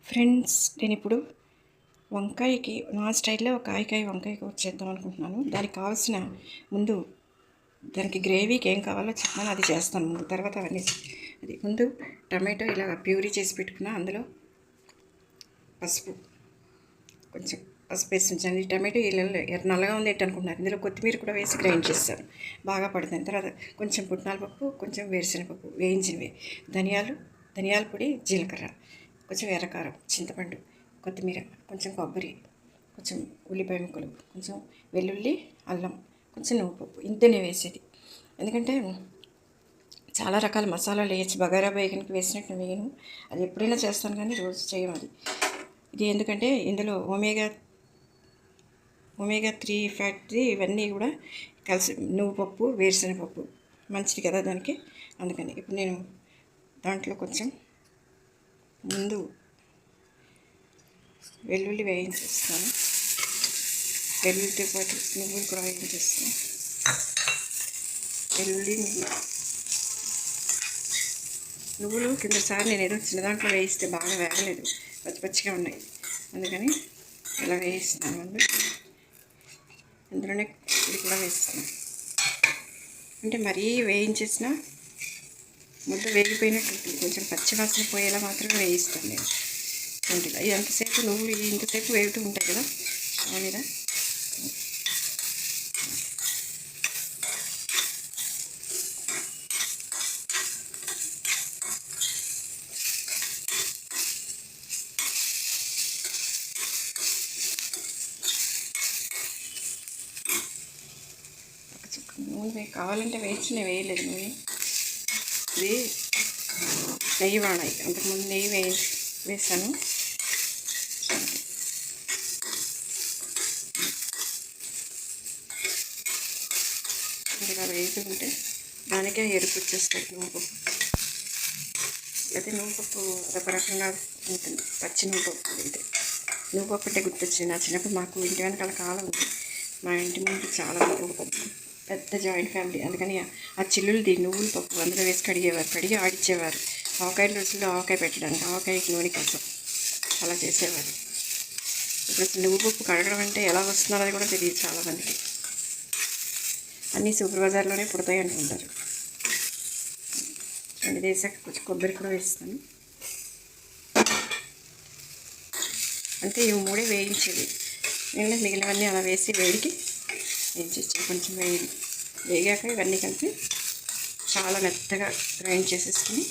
Friends, నేను ఇప్పుడు వంకాయకి నా స్టైల్లో ఒక వంకాయ కూర చేద్దాం అనుకుంటున్నాను. దానికి కావాల్సిన ముందు దానికి గ్రేవీకి ఏం కావాలో చెప్పాను, అది చేస్తాను ముందు. తర్వాత అవన్నీ అది ముందు టమాటో ఇలా ప్యూరీ చేసి పెట్టుకున్నా. అందులో పసుపు, కొంచెం పసుపు వేసి ఉంచాను. ఈ టమాటో ఇలా నల్లగా ఉంది ఏంటి అనుకుంటున్నారు. ఇందులో కొత్తిమీర కూడా వేసి గ్రైండ్ చేస్తాను, బాగా పడుతుంది. తర్వాత కొంచెం పుట్నాల పప్పు, కొంచెం వేరుశనగపప్పు వేయించినవి, ధనియాల పొడి, జీలకర్ర, కొంచెం ఎర్రకారం, చింతపండు, కొత్తిమీర, కొంచెం కొబ్బరి, కొంచెం ఉల్లిపాయ ముక్కలు, కొంచెం వెల్లుల్లి, అల్లం, కొంచెం నువ్వుపప్పు. ఇంతనే వేసేది. ఎందుకంటే చాలా రకాల మసాలాలు వేయచ్చు. బగారా బేగన్కి వేసినట్టు వేయను, అది ఎప్పుడైనా చేస్తాను కానీ రోజు చేయము. ఇది ఎందుకంటే ఇందులో ఒమేగా 3 ఫ్యాట్ ఇవన్నీ కూడా కలిసి, నువ్వుపప్పు, వేరుశనగపప్పు మంచిది కదా దానికి, అందుకని. ఇప్పుడు నేను దాంట్లో కొంచెం ముందు వెల్లుల్లి వేయించేస్తాను. వెల్లుల్లితో పాటు నువ్వులు కూడా వేయించేస్తాను. వెల్లుల్లి, నువ్వులు కిందసారి నేను ఏదో చిన్న దాంట్లో వేయిస్తే బాగా వేగలేదు, పచ్చి పచ్చిగా ఉన్నాయి. అందుకని ఇలా వేయిస్తున్నాను. ముందు ఇందులోనే ఇది కూడా వేస్తున్నాను. అంటే మరీ వేయించేసిన ముద్ద వేగిపోయినట్టు, కొంచెం పచ్చి వాసన పోయేలా మాత్రమే వేయిస్తాను నేను. ఇంటిలో ఎంతసేపు నువ్వులు ఇంతసేపు వేగుతూ ఉంటాయి కదా ఆ మీద. నూనె కావాలంటే వేయించి నేను వేయలేదు. నూనె ఇది నెయ్యి వాడాయి, అంతకుముందు నెయ్యి వేసాను. ఇలా వేసుకుంటే దానికే ఎరుపు వచ్చేస్తాయి. నువ్వుపప్పు అయితే నువ్వుపప్పు అదొక రకంగా ఉంటుంది, పచ్చి నువ్వుపప్పు. అయితే నువ్వుపప్పు అంటే గుర్తొచ్చింది. నా చిన్నప్పుడు మాకు ఇంటి వెనకాల కాలం ఉంది. మా ఇంటి ముందు చాలా పెద్ద జాయింట్ ఫ్యామిలీ. అందుకని ఆ చిల్లులది నువ్వుల పప్పు అందులో వేసి కడిగి ఆడిచ్చేవారు. ఆవకాయ రోజుల్లో ఆవకాయ పెట్టడానికి, ఆవకాయకి నూనె కోసం అలా చేసేవారు. ఇప్పుడు నువ్వుపప్పు కడగడం అంటే ఎలా వస్తుందో అది కూడా తెలియదు చాలామందికి. అన్నీ సూపర్ బజార్లోనే పుడతాయి అనుకుంటారు. అది వేసాక కొంచెం కొబ్బరి కూడా వేస్తాను. అంటే ఇవి మూడే వేయించేది. నేను మిగిలినవన్నీ అలా వేసి వేడికి వేయించేసి కొంచెం వేగాక ఇవన్నీ కలిపి చాలా మెత్తగా గ్రైండ్ చేసేసుకుని